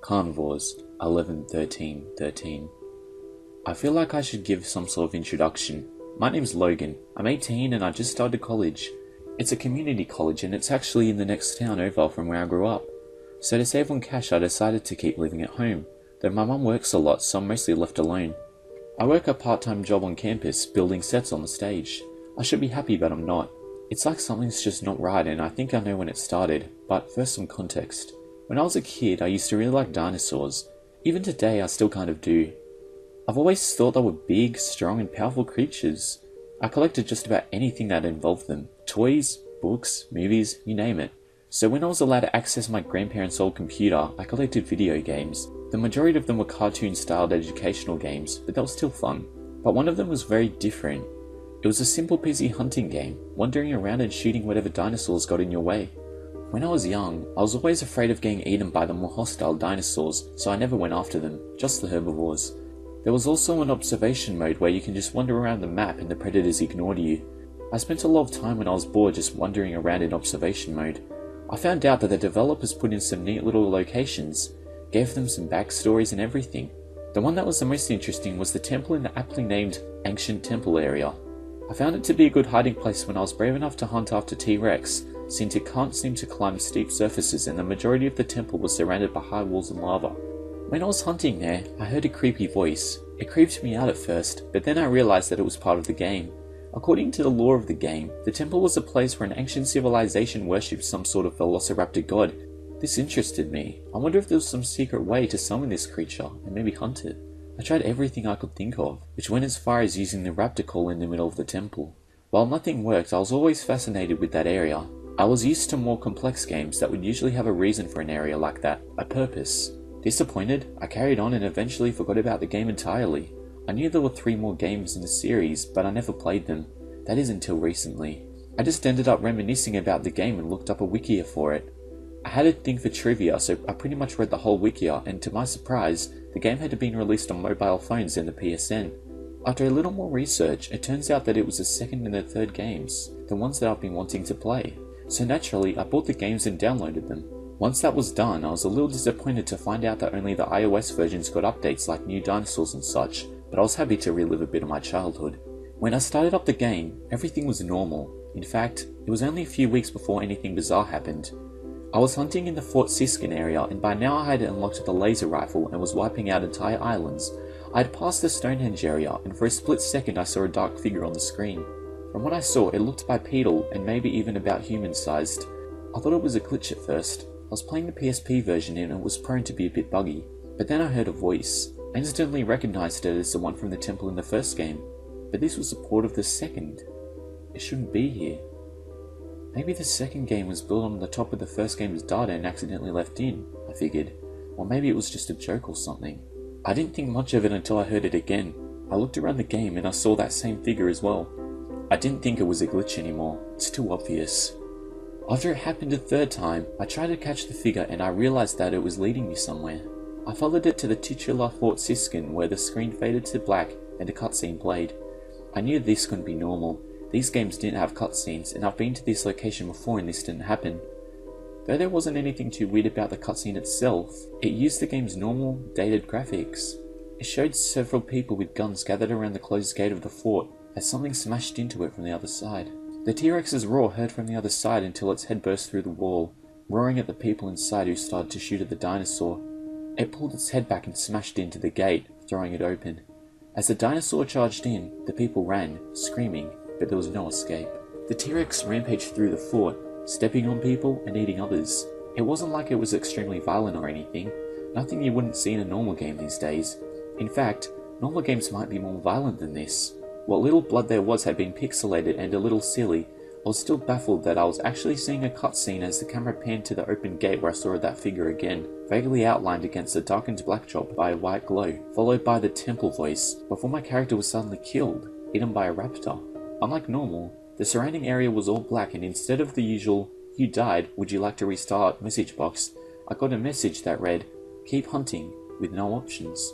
Carnivores, 11-13-13. I feel like I should give some sort of introduction. My name's Logan, I'm 18 and I just started college. It's a community college and it's actually in the next town over from where I grew up. So to save on cash I decided to keep living at home, though my mum works a lot so I'm mostly left alone. I work a part-time job on campus building sets on the stage. I should be happy but I'm not. It's like something's just not right and I think I know when it started, but first some context. When I was a kid I used to really like dinosaurs. Even today I still kind of do. I've always thought they were big, strong and powerful creatures. I collected just about anything that involved them. Toys, books, movies, you name it. So when I was allowed to access my grandparents' old computer, I collected video games. The majority of them were cartoon-styled educational games, but they were still fun. But one of them was very different. It was a simple peasy hunting game, wandering around and shooting whatever dinosaurs got in your way. When I was young, I was always afraid of getting eaten by the more hostile dinosaurs, so I never went after them, just the herbivores. There was also an observation mode where you can just wander around the map and the predators ignored you. I spent a lot of time when I was bored just wandering around in observation mode. I found out that the developers put in some neat little locations, gave them some backstories and everything. The one that was the most interesting was the temple in the aptly named Ancient Temple area. I found it to be a good hiding place when I was brave enough to hunt after T-Rex, since it can't seem to climb steep surfaces and the majority of the temple was surrounded by high walls and lava. When I was hunting there, I heard a creepy voice. It creeped me out at first, but then I realized that it was part of the game. According to the lore of the game, the temple was a place where an ancient civilization worshipped some sort of velociraptor god. This interested me. I wonder if there was some secret way to summon this creature and maybe hunt it. I tried everything I could think of, which went as far as using the raptor call in the middle of the temple. While nothing worked, I was always fascinated with that area. I was used to more complex games that would usually have a reason for an area like that, a purpose. Disappointed, I carried on and eventually forgot about the game entirely. I knew there were 3 more games in the series, but I never played them. That is until recently. I just ended up reminiscing about the game and looked up a wikia for it. I had a thing for trivia, so I pretty much read the whole wikia, and to my surprise, the game had been released on mobile phones and the PSN. After a little more research, it turns out that it was the second and the third games, the ones that I've been wanting to play. So naturally, I bought the games and downloaded them. Once that was done, I was a little disappointed to find out that only the iOS versions got updates like new dinosaurs and such, but I was happy to relive a bit of my childhood. When I started up the game, everything was normal. In fact, it was only a few weeks before anything bizarre happened. I was hunting in the Fort Siskin area and by now I had unlocked the laser rifle and was wiping out entire islands. I had passed the Stonehenge area and for a split second I saw a dark figure on the screen. From what I saw, it looked bipedal and maybe even about human-sized. I thought it was a glitch at first. I was playing the PSP version and it was prone to be a bit buggy, but then I heard a voice. I instantly recognized it as the one from the temple in the first game, but this was a port of the second. It shouldn't be here. Maybe the second game was built on the top of the first game's data and accidentally left in, I figured. Or maybe it was just a joke or something. I didn't think much of it until I heard it again. I looked around the game and I saw that same figure as well. I didn't think it was a glitch anymore, it's too obvious. After it happened a third time, I tried to catch the figure and I realized that it was leading me somewhere. I followed it to the titular Fort Siskin where the screen faded to black and a cutscene played. I knew this couldn't be normal. These games didn't have cutscenes and I've been to this location before and this didn't happen. Though there wasn't anything too weird about the cutscene itself, it used the game's normal, dated graphics. It showed several people with guns gathered around the closed gate of the fort as something smashed into it from the other side. The T-Rex's roar heard from the other side until its head burst through the wall, roaring at the people inside who started to shoot at the dinosaur. It pulled its head back and smashed into the gate, throwing it open. As the dinosaur charged in, the people ran, screaming, but there was no escape. The T-Rex rampaged through the fort, stepping on people and eating others. It wasn't like it was extremely violent or anything, nothing you wouldn't see in a normal game these days. In fact, normal games might be more violent than this. What little blood there was had been pixelated and a little silly. I was still baffled that I was actually seeing a cutscene as the camera panned to the open gate where I saw that figure again, vaguely outlined against a darkened backdrop by a white glow, followed by the temple voice, before my character was suddenly killed, eaten by a raptor. Unlike normal, the surrounding area was all black and instead of the usual, "You died, would you like to restart?" message box, I got a message that read, "Keep hunting," with no options.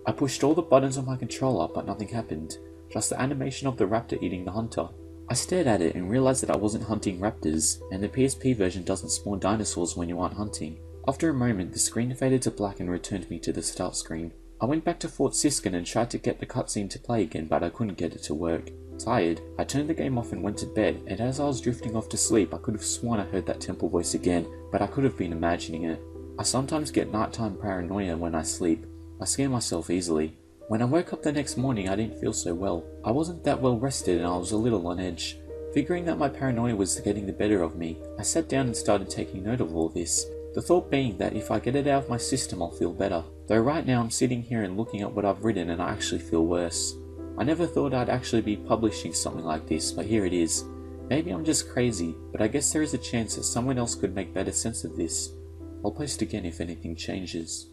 I pushed all the buttons on my controller but nothing happened. Just the animation of the raptor eating the hunter. I stared at it and realized that I wasn't hunting raptors, and the PSP version doesn't spawn dinosaurs when you aren't hunting. After a moment, the screen faded to black and returned me to the start screen. I went back to Fort Siskin and tried to get the cutscene to play again, but I couldn't get it to work. Tired, I turned the game off and went to bed, and as I was drifting off to sleep, I could have sworn I heard that temple voice again, but I could have been imagining it. I sometimes get nighttime paranoia when I sleep. I scare myself easily. When I woke up the next morning, I didn't feel so well. I wasn't that well rested and I was a little on edge. Figuring that my paranoia was getting the better of me, I sat down and started taking note of all this. The thought being that if I get it out of my system, I'll feel better. Though right now I'm sitting here and looking at what I've written and I actually feel worse. I never thought I'd actually be publishing something like this, but here it is. Maybe I'm just crazy, but I guess there is a chance that someone else could make better sense of this. I'll post again if anything changes.